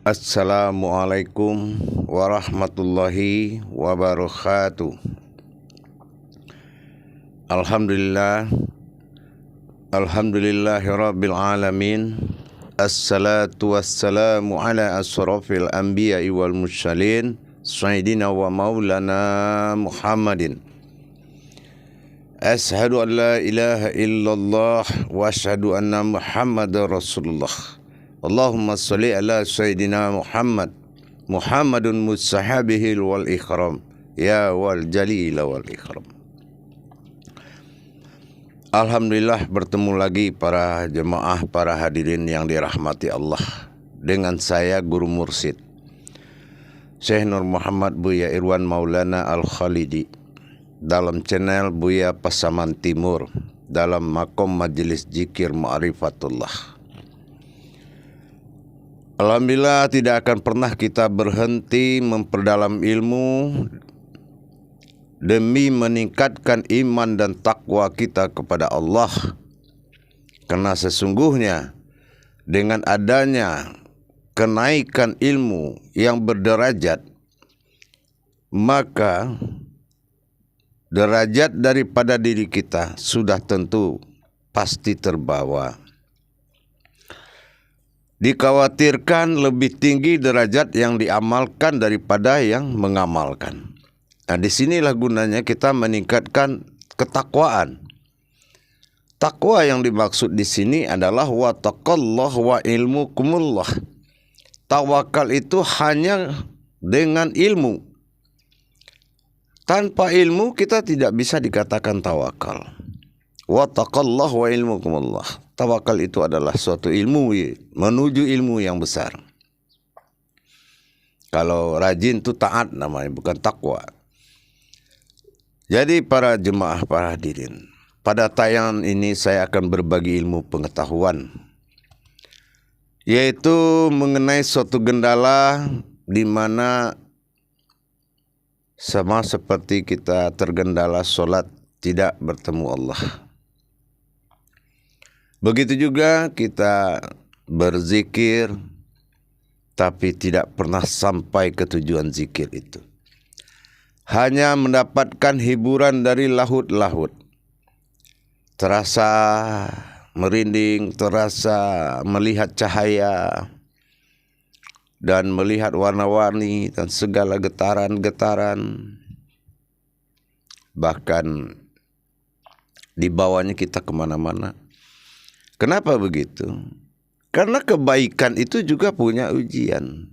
Assalamualaikum warahmatullahi wabarakatuh. Alhamdulillahirabbil alamin. Assalatu wassalamu ala asrafil anbiya'i wal mursalin sayyidina wa maulana Muhammadin. Ashhadu an la ilaha illallah wa ashhadu anna Muhammadar Rasulullah. Allahumma sholli ala sayyidina Muhammadun musahabihil wal ikram ya wal jalil wal ikram. Alhamdulillah bertemu lagi para jemaah, para hadirin yang dirahmati Allah. Dengan saya Guru Mursid Syekh Nur Muhammad Buya Irwan Maulana Al-Khalidi dalam channel Buya Pasaman Timur dalam makom Majelis Zikir Ma'rifatullah. Alhamdulillah tidak akan pernah kita berhenti memperdalam ilmu demi meningkatkan iman dan takwa kita kepada Allah. Karena sesungguhnya dengan adanya kenaikan ilmu yang berderajat, maka derajat daripada diri kita sudah tentu pasti terbawa. Dikhawatirkan lebih tinggi derajat yang diamalkan daripada yang mengamalkan. Nah, disinilah gunanya kita meningkatkan ketakwaan. Takwa yang dimaksud di sini adalah wattaqallah wa ilmukumullah. Tawakal itu hanya dengan ilmu. Tanpa ilmu kita tidak bisa dikatakan tawakal. Wattaqallah wa ilmukumullah. Tawakal itu adalah suatu ilmu menuju ilmu yang besar. Kalau rajin itu taat namanya, bukan takwa. Jadi para jemaah, para hadirin, pada tayangan ini saya akan berbagi ilmu pengetahuan, yaitu mengenai suatu gendala di mana sama seperti kita tergendala sholat tidak bertemu Allah. Begitu juga kita berzikir tapi tidak pernah sampai ke tujuan zikir itu. Hanya mendapatkan hiburan dari lahut-lahut. Terasa merinding, terasa melihat cahaya dan melihat warna-warni dan segala getaran-getaran. Bahkan dibawanya kita kemana-mana. Kenapa begitu? Karena kebaikan itu juga punya ujian.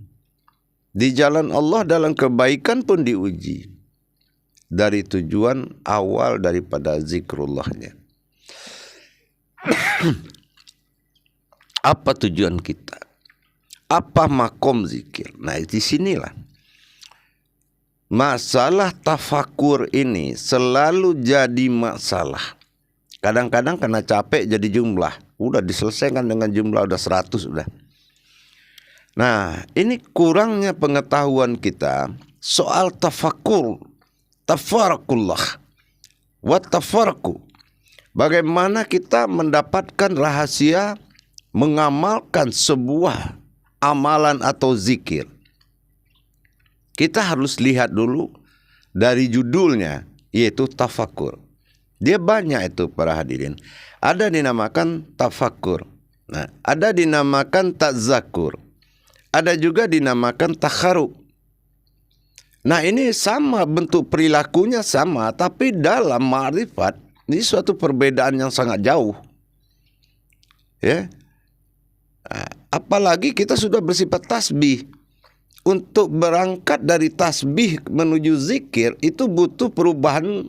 Di jalan Allah dalam kebaikan pun diuji. Dari tujuan awal daripada zikrullahnya. Apa tujuan kita? Apa makom zikir? Nah, di sinilah masalah tafakur ini selalu jadi masalah. Kadang-kadang karena capek jadi jumlah. Udah diselesaikan dengan jumlah udah 100 udah. Nah, ini kurangnya pengetahuan kita soal tafakur, tafarakullah, wa tafaraku. Bagaimana kita mendapatkan rahasia mengamalkan sebuah amalan atau zikir. Kita harus lihat dulu dari judulnya, yaitu tafakur. Dia banyak itu para hadirin. Ada dinamakan tafakur. Nah, ada dinamakan tadzakur. Ada juga dinamakan takharu. Nah, ini sama, bentuk perilakunya sama, tapi dalam ma'rifat ini suatu perbedaan yang sangat jauh. Ya. Nah, apalagi kita sudah bersifat tasbih. Untuk berangkat dari tasbih menuju zikir itu butuh perubahan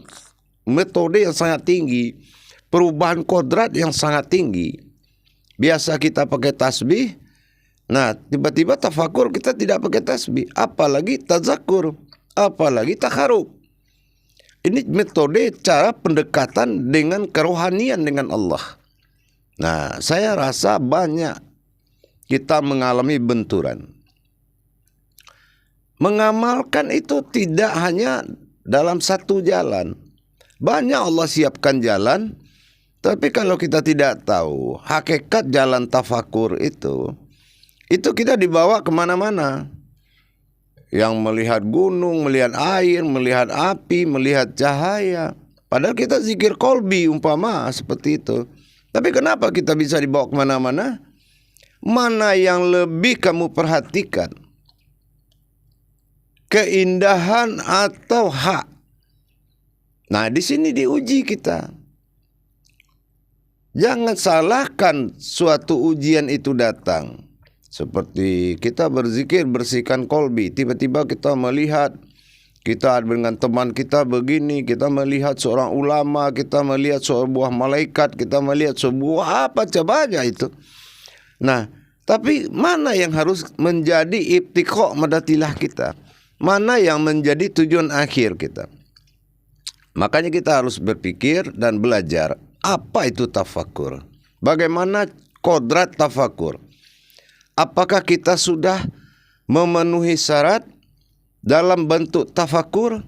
metode yang sangat tinggi, perubahan kodrat yang sangat tinggi. Biasa kita pakai tasbih, nah tiba-tiba tafakur kita tidak pakai tasbih, apalagi tazakur, apalagi takharuk. Ini metode cara pendekatan dengan kerohanian dengan Allah. Nah, saya rasa banyak kita mengalami benturan. Mengamalkan itu tidak hanya dalam satu jalan. Banyak Allah siapkan jalan, tapi kalau kita tidak tahu hakikat jalan tafakur itu, itu kita dibawa kemana-mana. Yang melihat gunung, melihat air, melihat api, melihat cahaya. Padahal kita zikir kolbi umpama seperti itu. Tapi kenapa kita bisa dibawa kemana-mana? Mana yang lebih kamu perhatikan? Keindahan atau hak? Nah, di sini diuji kita. Jangan salahkan suatu ujian itu datang. Seperti kita berzikir, bersihkan kolbi. Tiba-tiba kita melihat, kita dengan teman kita begini, kita melihat seorang ulama, kita melihat sebuah malaikat, kita melihat sebuah apa coba aja itu. Nah, tapi mana yang harus menjadi ibtiqa madatilah kita? Mana yang menjadi tujuan akhir kita? Makanya kita harus berpikir dan belajar. Apa itu tafakur? Bagaimana kodrat tafakur? Apakah kita sudah memenuhi syarat dalam bentuk tafakur?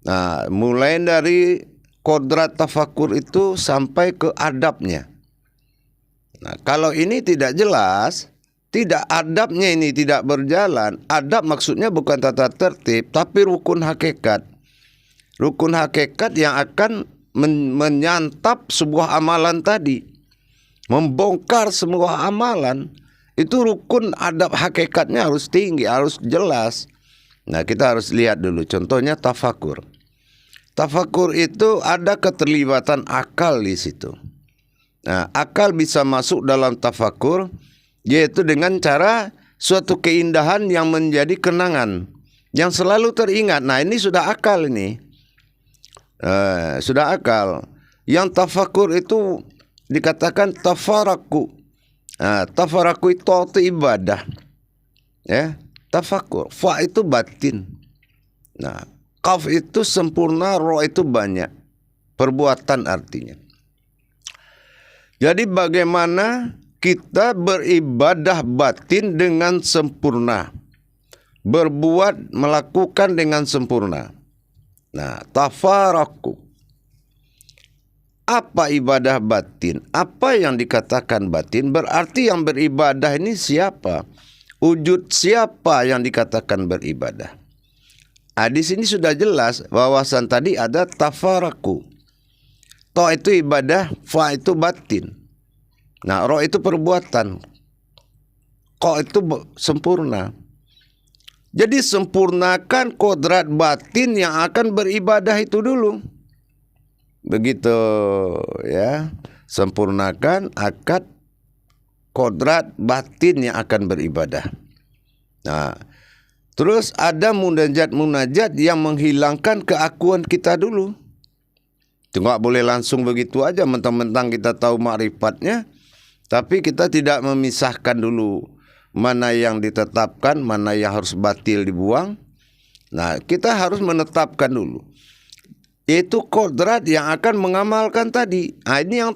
Nah, mulai dari kodrat tafakur itu sampai ke adabnya. Nah, kalau ini tidak jelas, tidak adabnya ini tidak berjalan. Adab maksudnya bukan tata tertib, tapi rukun hakikat. Rukun hakikat yang akan menyantap sebuah amalan tadi, membongkar semua amalan. Itu rukun adab hakikatnya harus tinggi, harus jelas. Nah, kita harus lihat dulu contohnya tafakur. Tafakur itu ada keterlibatan akal di situ. Nah, akal bisa masuk dalam tafakur, yaitu dengan cara suatu keindahan yang menjadi kenangan, yang selalu teringat. Nah, ini sudah akal ini. Sudah akal. Yang tafakur itu dikatakan tafaraku. Tafaraku itu ibadah. Ya, tafakur. Fa itu batin. Nah, kaf itu sempurna, ro itu banyak. Perbuatan artinya. Jadi bagaimana kita beribadah batin dengan sempurna. Berbuat, melakukan dengan sempurna. Nah, tafaraku. Apa ibadah batin? Apa yang dikatakan batin? Berarti yang beribadah ini siapa? Wujud siapa yang dikatakan beribadah? Di sini sudah jelas bahwasan tadi ada tafaraku. To itu ibadah, fa itu batin. Nah, ro itu perbuatan. Ko itu sempurna. Jadi sempurnakan kodrat batin yang akan beribadah itu dulu. Begitu ya. Sempurnakan akad kodrat batin yang akan beribadah. Nah, terus ada munajat yang menghilangkan keakuan kita dulu. Itu nggak boleh langsung begitu aja mentang-mentang kita tahu makrifatnya, tapi kita tidak memisahkan dulu mana yang ditetapkan, mana yang harus batil dibuang. Nah, kita harus menetapkan dulu, yaitu kodrat yang akan mengamalkan tadi. Nah, ini yang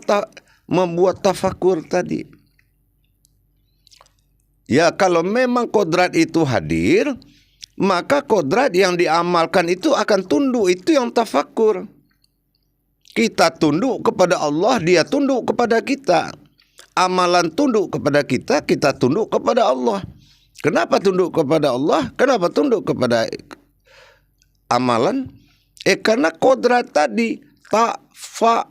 membuat tafakur tadi. Ya, kalau memang kodrat itu hadir, maka kodrat yang diamalkan itu akan tunduk. Itu yang tafakur. Kita tunduk kepada Allah, Dia tunduk kepada kita. Amalan tunduk kepada kita, kita tunduk kepada Allah. Kenapa tunduk kepada Allah? Kenapa tunduk kepada amalan? Karena kodrat tadi ta, fa,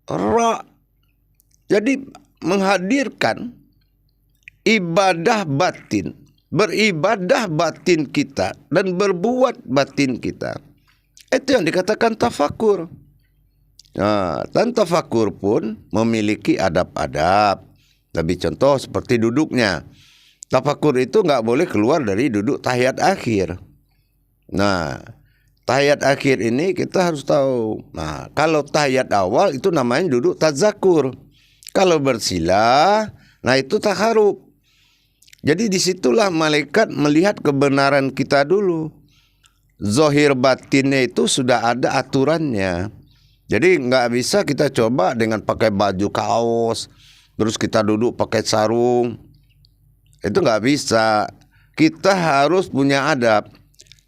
ra. Jadi menghadirkan ibadah batin, beribadah batin kita dan berbuat batin kita. Itu yang dikatakan tafakur. Nah, dan tafakur pun memiliki adab-adab. Lebih contoh seperti duduknya. Tafakur itu nggak boleh keluar dari duduk tahiyat akhir. Nah, tahiyat akhir ini kita harus tahu. Nah, kalau tahiyat awal itu namanya duduk tazakur. Kalau bersila, nah itu taharub. Jadi disitulah malaikat melihat kebenaran kita dulu. Zohir batinnya itu sudah ada aturannya. Jadi nggak bisa kita coba dengan pakai baju kaos, terus kita duduk pakai sarung. Itu nggak bisa. Kita harus punya adab.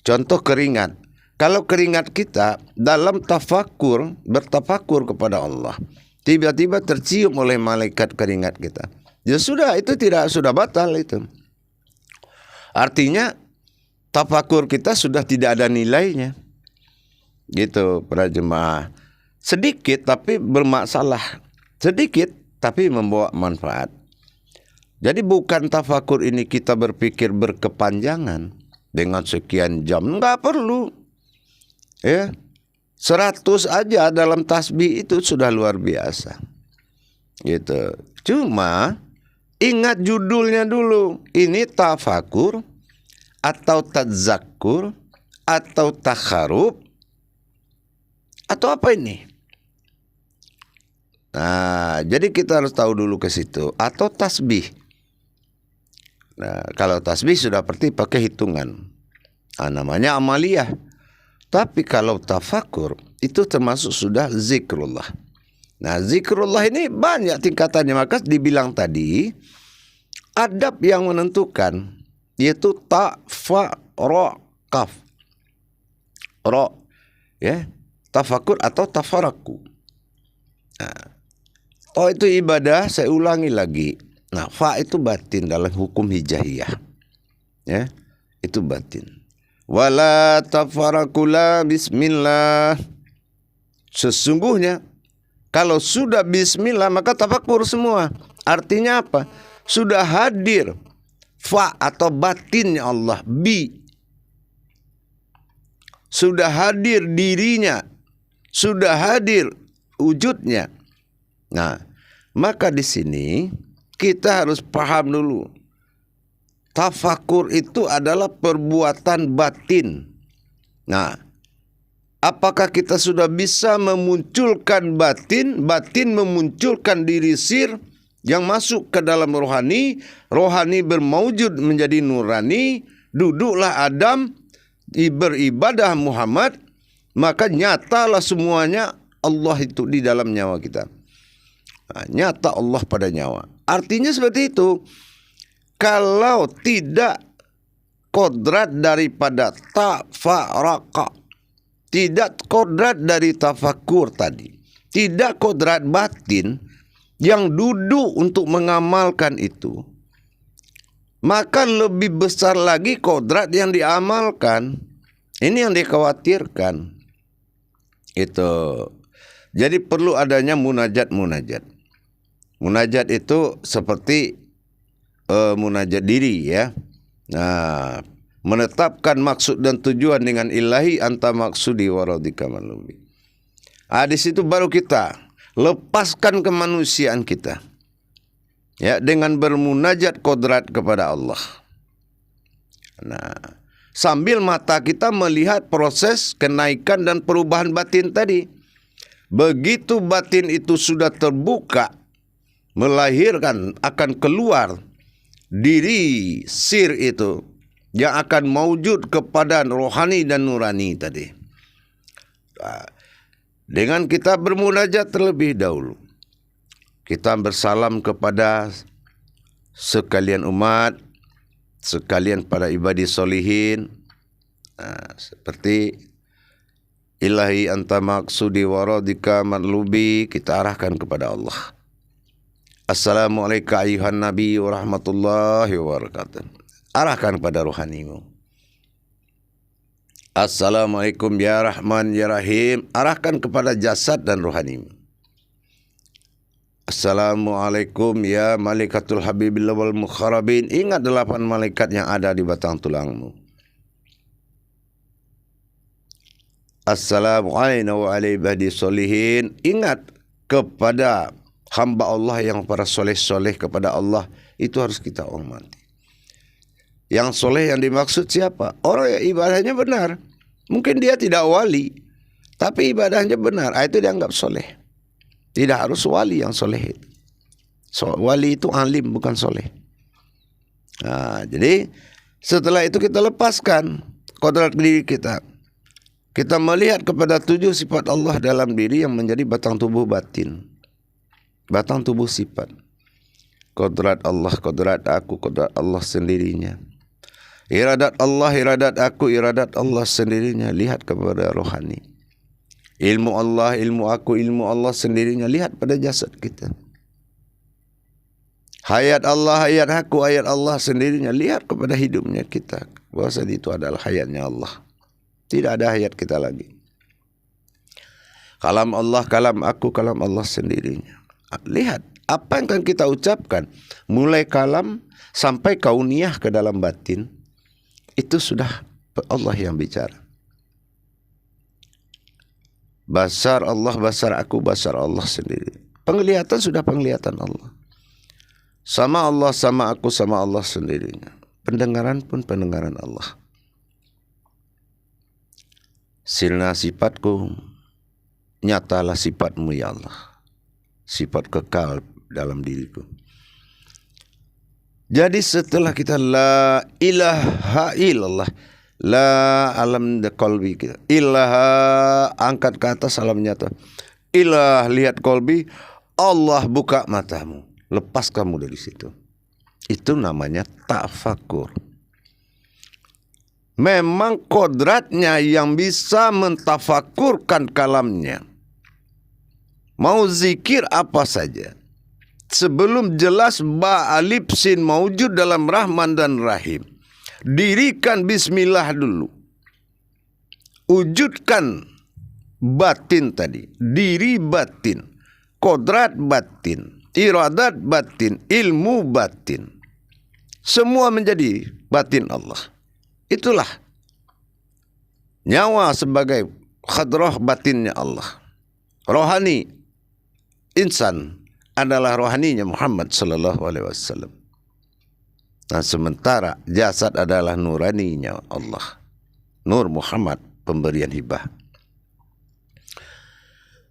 Contoh keringat. Kalau keringat kita dalam tafakur, bertafakur kepada Allah, tiba-tiba tercium oleh malaikat keringat kita. Ya sudah, itu sudah batal itu. Artinya tafakur kita sudah tidak ada nilainya. Gitu para jemaah. Sedikit tapi bermasalah. Sedikit tapi membawa manfaat. Jadi bukan tafakur ini kita berpikir berkepanjangan dengan sekian jam, enggak perlu. Ya. 100 aja dalam tasbih itu sudah luar biasa. Gitu. Cuma ingat judulnya dulu. Ini tafakur atau tadzakkur atau takharub atau apa ini? Nah, jadi kita harus tahu dulu ke situ. Atau tasbih. Nah, kalau tasbih sudah pakai hitungan. Nah, namanya amaliyah. Tapi kalau tafakur itu termasuk sudah zikrullah. Nah, zikrullah ini banyak tingkatannya. Maka dibilang tadi adab yang menentukan yaitu ta, fa, ro, kaf. Ro, ya, tafakur atau tafaraku. Nah, oh itu ibadah, saya ulangi lagi. Nah, fa itu batin dalam hukum hijaiyah. Ya, itu batin. Wala tafarakula bismillah. Sesungguhnya kalau sudah bismillah maka tafakur semua. Artinya apa? Sudah hadir fa atau batinnya Allah, bi. Sudah hadir dirinya, sudah hadir wujudnya. Nah, maka di sini kita harus paham dulu. Tafakur itu adalah perbuatan batin. Nah, apakah kita sudah bisa memunculkan batin? Batin memunculkan diri sir yang masuk ke dalam rohani. Rohani bermaujud menjadi nurani. Duduklah Adam, beribadah Muhammad. Maka nyatalah semuanya Allah itu di dalam nyawa kita. Nah, nyata Allah pada nyawa. Artinya seperti itu. Kalau tidak kodrat daripada tafaraka, tidak kodrat dari tafakur tadi, tidak kodrat batin yang duduk untuk mengamalkan itu, maka lebih besar lagi kodrat yang diamalkan. Ini yang dikhawatirkan. Itu. Jadi perlu adanya munajat-munajat. Munajat itu seperti munajat diri ya. Nah, menetapkan maksud dan tujuan dengan ilahi anta maksudi waradika malubi. Di situ baru kita lepaskan kemanusiaan kita. Ya, dengan bermunajat kodrat kepada Allah. Nah, sambil mata kita melihat proses kenaikan dan perubahan batin tadi. Begitu batin itu sudah terbuka, melahirkan, akan keluar diri sir itu yang akan maujud kepada rohani dan nurani tadi. Dengan kita bermunajat terlebih dahulu, kita bersalam kepada sekalian umat, sekalian para ibadi solihin, seperti ilahi anta maksudi waradika matlubi, kita arahkan kepada Allah. Assalamualaikum ayuhan nabi warahmatullahi wabarakatuh. Arahkan pada rohanimu. Assalamualaikum ya Rahman ya Rahim. Arahkan kepada jasad dan rohanimu. Assalamualaikum ya Malikatul Habibillah wal Mukharabin. Ingat 8 malaikat yang ada di batang tulangmu. Assalamualaikum wa alaihi solihin. Ingat kepada hamba Allah yang para soleh-soleh kepada Allah. Itu harus kita hormati. Yang soleh yang dimaksud siapa? Orang yang ibadahnya benar. Mungkin dia tidak wali, tapi ibadahnya benar. Itu dianggap soleh. Tidak harus wali yang soleh. Wali itu alim, bukan soleh. Nah, jadi setelah itu kita lepaskan kodrat diri kita. Kita melihat kepada 7 sifat Allah dalam diri yang menjadi batang tubuh batin. Batang tubuh sifat. Kodrat Allah, kodrat aku, kodrat Allah sendirinya. Iradat Allah, iradat aku, iradat Allah sendirinya. Lihat kepada rohani. Ilmu Allah, ilmu aku, ilmu Allah sendirinya. Lihat pada jasad kita. Hayat Allah, hayat aku, hayat Allah sendirinya. Lihat kepada hidupnya kita, bahwa itu adalah hayatnya Allah. Tidak ada hayat kita lagi. Kalam Allah, kalam aku, kalam Allah sendirinya. Lihat apa yang akan kita ucapkan, mulai kalam sampai kauniyah ke dalam batin, itu sudah Allah yang bicara. Basar Allah, basar aku, basar Allah sendiri. Penglihatan sudah penglihatan Allah. Sama Allah, sama aku, sama Allah sendirinya. Pendengaran pun pendengaran Allah. Sirna sifatku, nyatalah sifatmu ya Allah. Sifat kekal dalam diriku. Jadi setelah kita la ilaha illallah, la alam de kolbi kita, ilaha angkat ke atas salam nyata, ilah lihat kolbi, Allah buka matamu, lepas kamu dari situ. Itu namanya tafakur. Memang kodratnya yang bisa mentafakurkan kalamnya. Mau zikir apa saja, sebelum jelas ba alif sin maujud dalam Rahman dan Rahim, dirikan bismillah dulu. Wujudkan batin tadi, diri batin, kodrat batin, iradat batin, ilmu batin. Semua menjadi batin Allah. Itulah nyawa sebagai khadrah batinnya Allah. Rohani insan adalah rohaninya Muhammad sallallahu alaihi wasallam. Nah, sementara jasad adalah nuraninya Allah. Nur Muhammad, pemberian hibah.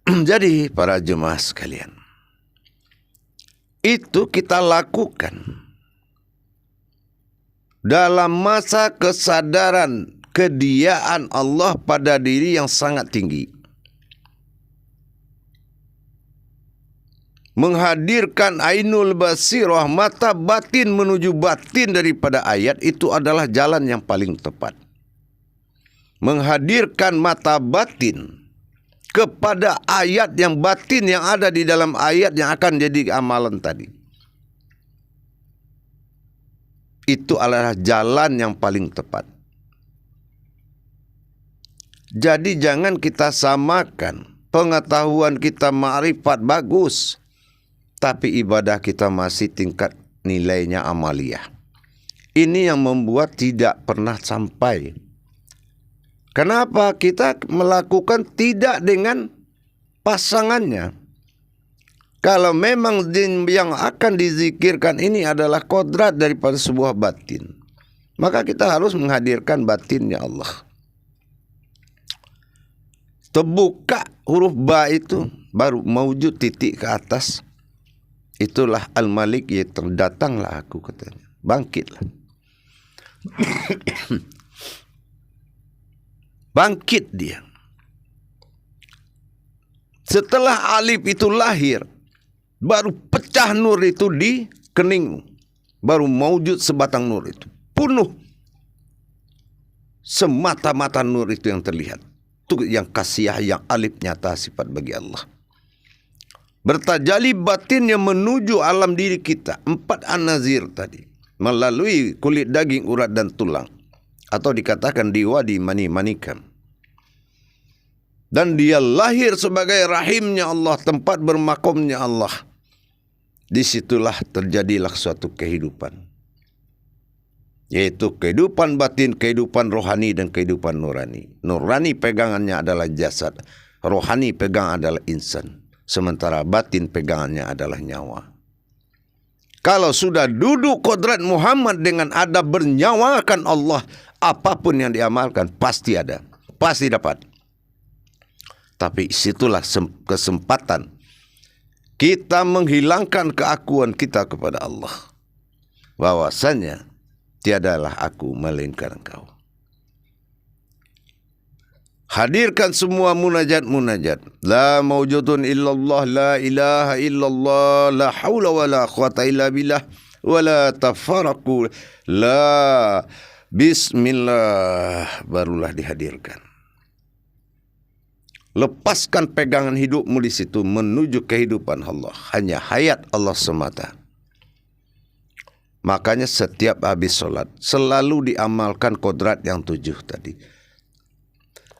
Jadi para jemaah sekalian, itu kita lakukan dalam masa kesadaran kediaan Allah pada diri yang sangat tinggi. Menghadirkan ainul basirah, mata batin menuju batin daripada ayat, itu adalah jalan yang paling tepat. Menghadirkan mata batin kepada ayat yang batin yang ada di dalam ayat yang akan jadi amalan tadi. Itu adalah jalan yang paling tepat. Jadi jangan kita samakan pengetahuan kita ma'rifat bagus, tapi ibadah kita masih tingkat nilainya amaliyah. Ini yang membuat tidak pernah sampai. Kenapa kita melakukan tidak dengan pasangannya? Kalau memang yang akan dizikirkan ini adalah kodrat daripada sebuah batin, maka kita harus menghadirkan batinnya Allah. Terbuka huruf ba itu, baru mewujud titik ke atas. Itulah Al-Malik, ya terdatanglah aku katanya. Bangkitlah. Bangkit dia. Setelah alif itu lahir, baru pecah nur itu di keningmu. Baru mewujud sebatang nur itu. Penuh. Semata-mata nur itu yang terlihat. Itu yang kasiyah, yang alif nyata sifat bagi Allah. Bertajali batin yang menuju alam diri kita. 4 an-nazir tadi. Melalui kulit daging, urat dan tulang. Atau dikatakan diwadi mani-manikan. Dan dia lahir sebagai rahimnya Allah, tempat bermakomnya Allah. Disitulah terjadilah suatu kehidupan. Yaitu kehidupan batin, kehidupan rohani dan kehidupan nurani. Nurani pegangannya adalah jasad. Rohani pegang adalah insan. Sementara batin pegangannya adalah nyawa. Kalau sudah duduk kodrat Muhammad dengan adab bernyawakan Allah, apapun yang diamalkan pasti ada. Pasti dapat. Tapi situlah kesempatan kita menghilangkan keakuan kita kepada Allah. Bahwasanya tiadalah aku melainkan Engkau. Hadirkan semua munajat-munajat. La mawjudun illallah, la ilaha illallah, la hawla wa la quwata illa billah, wa la tafaraqu, la bismillah, barulah dihadirkan. Lepaskan pegangan hidupmu di situ menuju kehidupan Allah. Hanya hayat Allah semata. Makanya setiap habis sholat selalu diamalkan kodrat yang 7 tadi.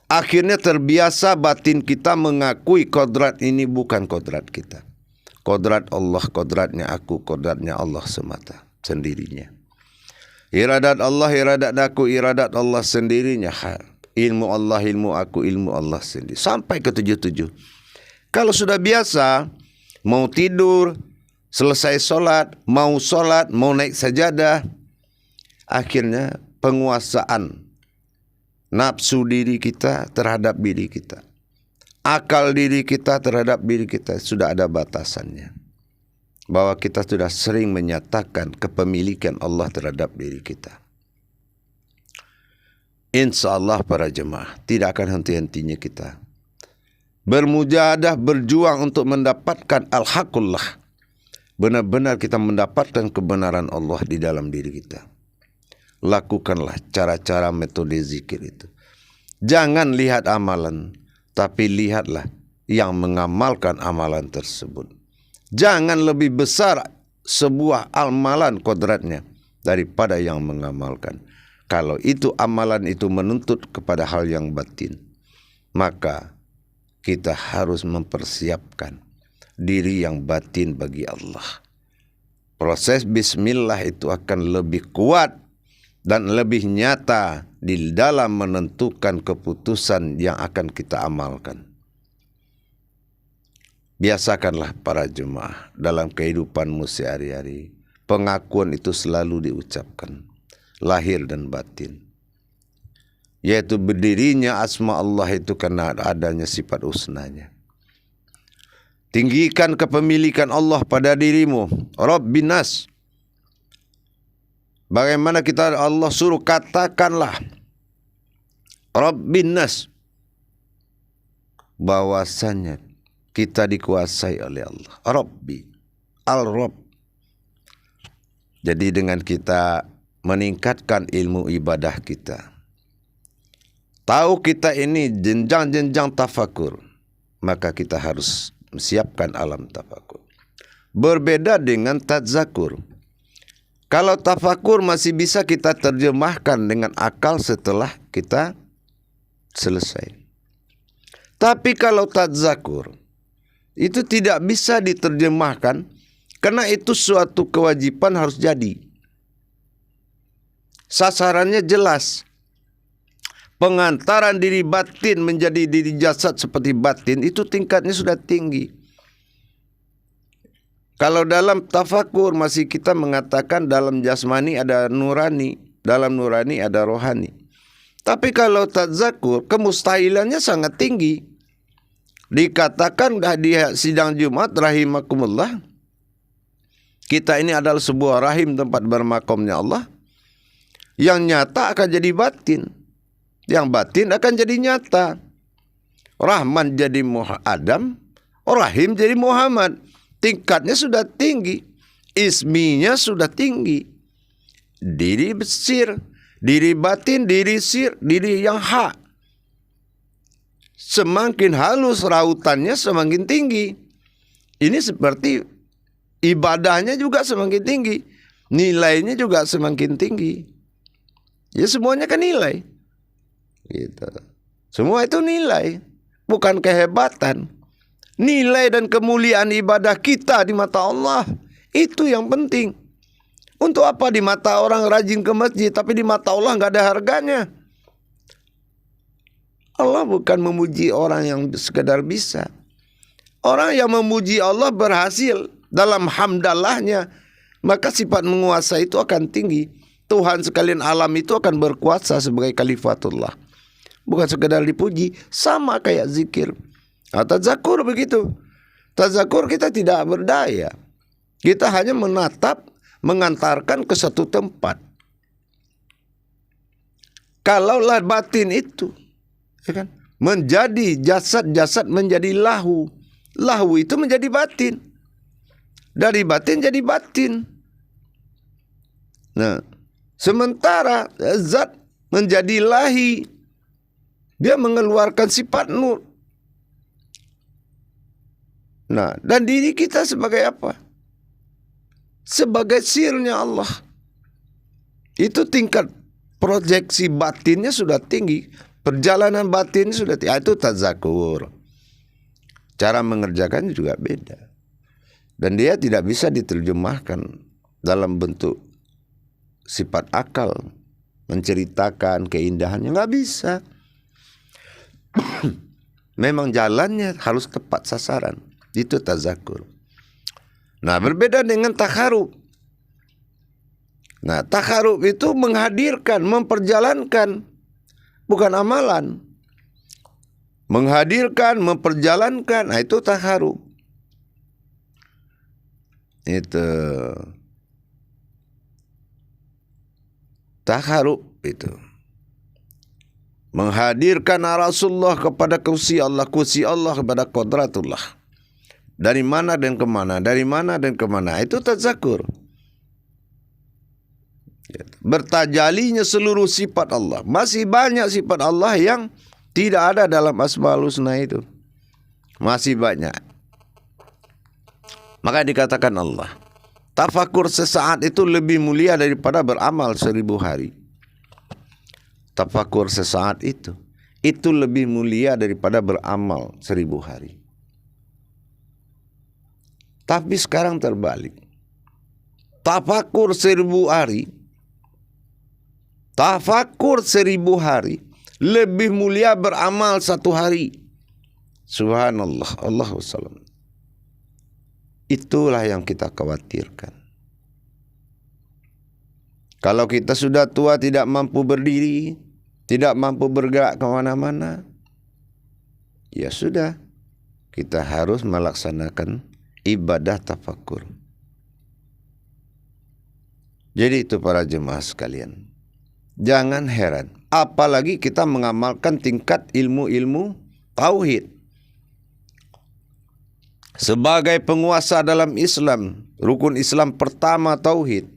Akhirnya terbiasa batin kita mengakui kodrat ini bukan kodrat kita. Kodrat Allah, kodratnya aku, kodratnya Allah semata, sendirinya. Iradat Allah, iradat aku, iradat Allah sendirinya. Ilmu Allah, ilmu aku, ilmu Allah sendiri. Sampai ke 7. Kalau sudah biasa, mau tidur, selesai sholat, mau naik sajadah, akhirnya penguasaan nafsu diri kita terhadap diri kita, akal diri kita terhadap diri kita sudah ada batasannya. Bahwa kita sudah sering menyatakan kepemilikan Allah terhadap diri kita. Insya Allah para jemaah, tidak akan henti-hentinya kita bermujahadah, berjuang untuk mendapatkan al-haqqullah. Benar-benar kita mendapatkan kebenaran Allah di dalam diri kita. Lakukanlah cara-cara metode zikir itu. Jangan lihat amalan, tapi lihatlah yang mengamalkan amalan tersebut. Jangan lebih besar sebuah amalan kodratnya daripada yang mengamalkan. Kalau itu amalan itu menuntut kepada hal yang batin, maka kita harus mempersiapkan diri yang batin bagi Allah. Proses bismillah itu akan lebih kuat dan lebih nyata di dalam menentukan keputusan yang akan kita amalkan. Biasakanlah para jemaah dalam kehidupanmu sehari-hari, pengakuan itu selalu diucapkan, lahir dan batin. Yaitu berdirinya asma Allah itu karena adanya sifat husnanya. Tinggikan kepemilikan Allah pada dirimu. Rabbin nas. Bagaimana kita Allah suruh katakanlah Rabbin nas. Bahwasanya kita dikuasai oleh Allah. Rabbi. Al-Rabb. Jadi dengan kita meningkatkan ilmu ibadah kita. Tahu kita ini jenjang-jenjang tafakur. Maka kita harus siapkan alam tafakur. Berbeda dengan tadzakur. Kalau tafakur masih bisa kita terjemahkan dengan akal setelah kita selesai. Tapi kalau tadzakur itu tidak bisa diterjemahkan karena itu suatu kewajiban harus jadi. Sasarannya jelas. Pengantaran diri batin menjadi diri jasad seperti batin itu tingkatnya sudah tinggi. Kalau dalam tafakur masih kita mengatakan dalam jasmani ada nurani, dalam nurani ada rohani. Tapi kalau tadzakur kemustahilannya sangat tinggi. Dikatakan di sidang Jumat rahimakumullah, kita ini adalah sebuah rahim tempat bermakamnya Allah. Yang nyata akan jadi batin. Yang batin akan jadi nyata. Rahman jadi Adam, Rahim jadi Muhammad. Tingkatnya sudah tinggi, isminya sudah tinggi. Diri sir, diri batin, diri sir, diri yang hak. Semakin halus rautannya semakin tinggi. Ini seperti ibadahnya juga semakin tinggi, nilainya juga semakin tinggi. Ya semuanya kan nilai. Gitu. Semua itu nilai, bukan kehebatan. Nilai dan kemuliaan ibadah kita di mata Allah, itu yang penting. Untuk apa di mata orang rajin ke masjid, tapi di mata Allah nggak ada harganya. Allah bukan memuji orang yang sekedar bisa. Orang yang memuji Allah berhasil dalam hamdallahnya, maka sifat menguasai itu akan tinggi. Tuhan sekalian alam itu akan berkuasa sebagai khalifatullah. Bukan sekedar dipuji, sama kayak zikir. Tadzakur begitu. Tadzakur kita tidak berdaya. Kita hanya menatap, mengantarkan ke satu tempat. Kalaulah batin itu, ya kan, menjadi jasad-jasad menjadi lahu. Lahu itu menjadi batin. Dari batin jadi batin. Nah, sementara zat menjadi lahi. Dia mengeluarkan sifat nur. Nah, dan diri kita sebagai apa? Sebagai sirnya Allah. Itu tingkat proyeksi batinnya sudah tinggi, perjalanan batin sudah tinggi. Itu tazakur. Cara mengerjakannya juga beda. Dan dia tidak bisa diterjemahkan dalam bentuk sifat akal, menceritakan keindahannya, nggak bisa. Memang jalannya harus tepat sasaran. Itu tazakur. Nah, berbeda dengan takharub. Nah, takharub itu menghadirkan, memperjalankan, bukan amalan. Menghadirkan, memperjalankan, nah itu takharub. Itu takharub itu. Menghadirkan Rasulullah kepada kursi Allah kepada qudratullah. Dari mana dan kemana, dari mana dan kemana, itu tazakur. Bertajalinya seluruh sifat Allah. Masih banyak sifat Allah yang tidak ada dalam Asmaul Husna itu. Masih banyak. Maka dikatakan Allah, tafakur sesaat itu lebih mulia daripada beramal 1000 hari. Tafakur sesaat itu lebih mulia daripada beramal 1000 hari. Tapi sekarang terbalik. Tafakur 1000 hari, tafakur 1000 hari lebih mulia beramal 1 hari. Subhanallah, Allahu salam. Itulah yang kita khawatirkan. Kalau kita sudah tua, tidak mampu berdiri, tidak mampu bergerak kemana-mana, ya sudah, kita harus melaksanakan ibadah tafakur. Jadi itu para jemaah sekalian, jangan heran, apalagi kita mengamalkan tingkat ilmu-ilmu tauhid. Sebagai penguasa dalam Islam, rukun Islam pertama tauhid.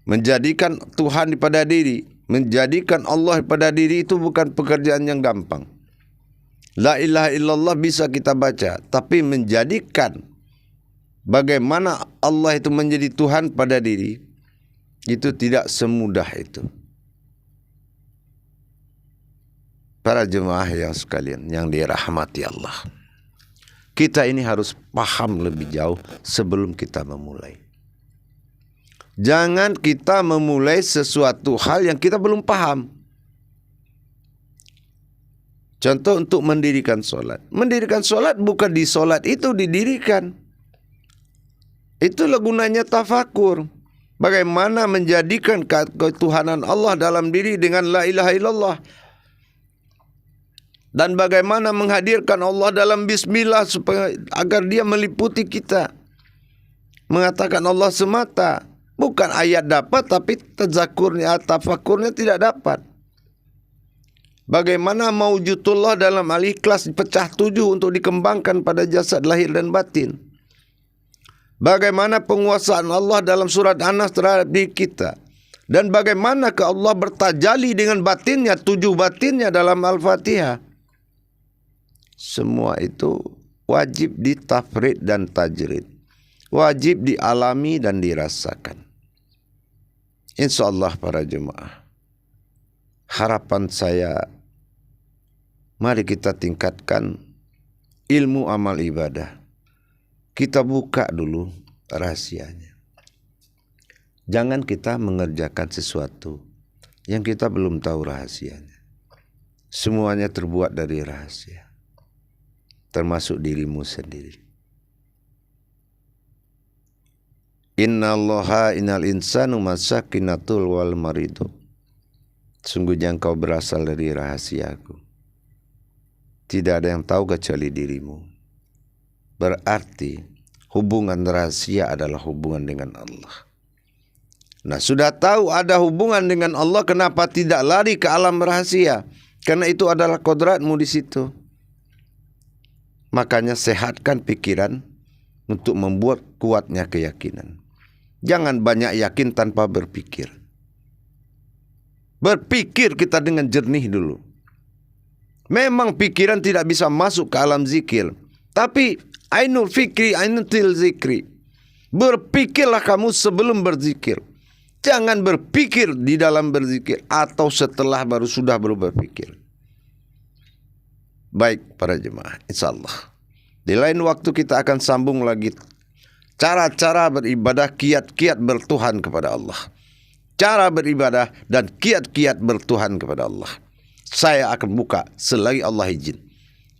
Menjadikan Tuhan pada diri, menjadikan Allah pada diri itu bukan pekerjaan yang gampang. La ilaha illallah bisa kita baca, tapi menjadikan bagaimana Allah itu menjadi Tuhan pada diri, itu tidak semudah itu. Para jemaah yang sekalian yang dirahmati Allah, kita ini harus paham lebih jauh sebelum kita memulai. Jangan kita memulai sesuatu hal yang kita belum paham. Contoh untuk mendirikan solat. Mendirikan solat bukan di solat itu didirikan. Itulah gunanya tafakur. Bagaimana menjadikan ketuhanan Allah dalam diri dengan la ilaha illallah. Dan bagaimana menghadirkan Allah dalam bismillah supaya agar dia meliputi kita. Mengatakan Allah semata. Bukan ayat dapat tapi tazakurnya, tafakurnya tidak dapat. Bagaimana maujudullah dalam al-ikhlas pecah 7 untuk dikembangkan pada jasad lahir dan batin. Bagaimana penguasaan Allah dalam surat An-Nas terhadap diri kita. Dan bagaimana ke Allah bertajali dengan batinnya, 7 batinnya dalam Al-Fatihah. Semua itu wajib ditafrid dan tajrid. Wajib dialami dan dirasakan. InsyaAllah para jemaah, harapan saya, mari kita tingkatkan ilmu amal ibadah. Kita buka dulu rahasianya. Jangan kita mengerjakan sesuatu yang kita belum tahu rahasianya. Semuanya terbuat dari rahasia, termasuk dirimu sendiri. Innallaha innal insanu masakinatul wal maridu. Sungguhnya engkau berasal dari rahasiaku. Tidak ada yang tahu kecuali dirimu. Berarti hubungan rahasia adalah hubungan dengan Allah. Nah, sudah tahu ada hubungan dengan Allah, kenapa tidak lari ke alam rahasia? Karena itu adalah kodratmu di situ. Makanya sehatkan pikiran untuk membuat kuatnya keyakinan. Jangan banyak yakin tanpa berpikir. Berpikir kita dengan jernih dulu. Memang pikiran tidak bisa masuk ke alam zikir. Tapi ainul fikri, ainul zikri. Berpikirlah kamu sebelum berzikir. Jangan berpikir di dalam berzikir atau setelah baru sudah baru berpikir. Baik para jemaah, insyaallah di lain waktu kita akan sambung lagi cara-cara beribadah, kiat-kiat bertuhan kepada Allah. Cara beribadah dan kiat-kiat bertuhan kepada Allah. Saya akan buka selagi Allah izin.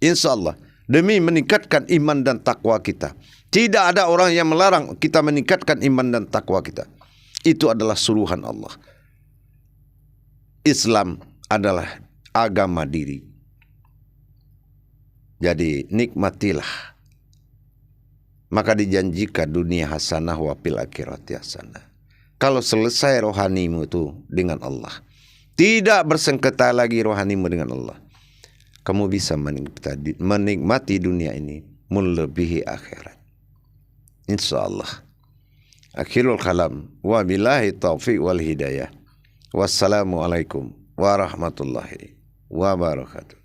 Insyaallah demi meningkatkan iman dan takwa kita. Tidak ada orang yang melarang kita meningkatkan iman dan takwa kita. Itu adalah suruhan Allah. Islam adalah agama diri. Jadi nikmatilah. Maka dijanjikan dunia hasanah wa fil akhirati hasanah. Kalau selesai rohanimu itu dengan Allah, tidak bersengketa lagi rohanimu dengan Allah, kamu bisa menikmati dunia ini melebihi akhirat. Insyaallah. Akhirul kalam. Wabillahi taufiq wal hidayah. Wassalamualaikum warahmatullahi wabarakatuh.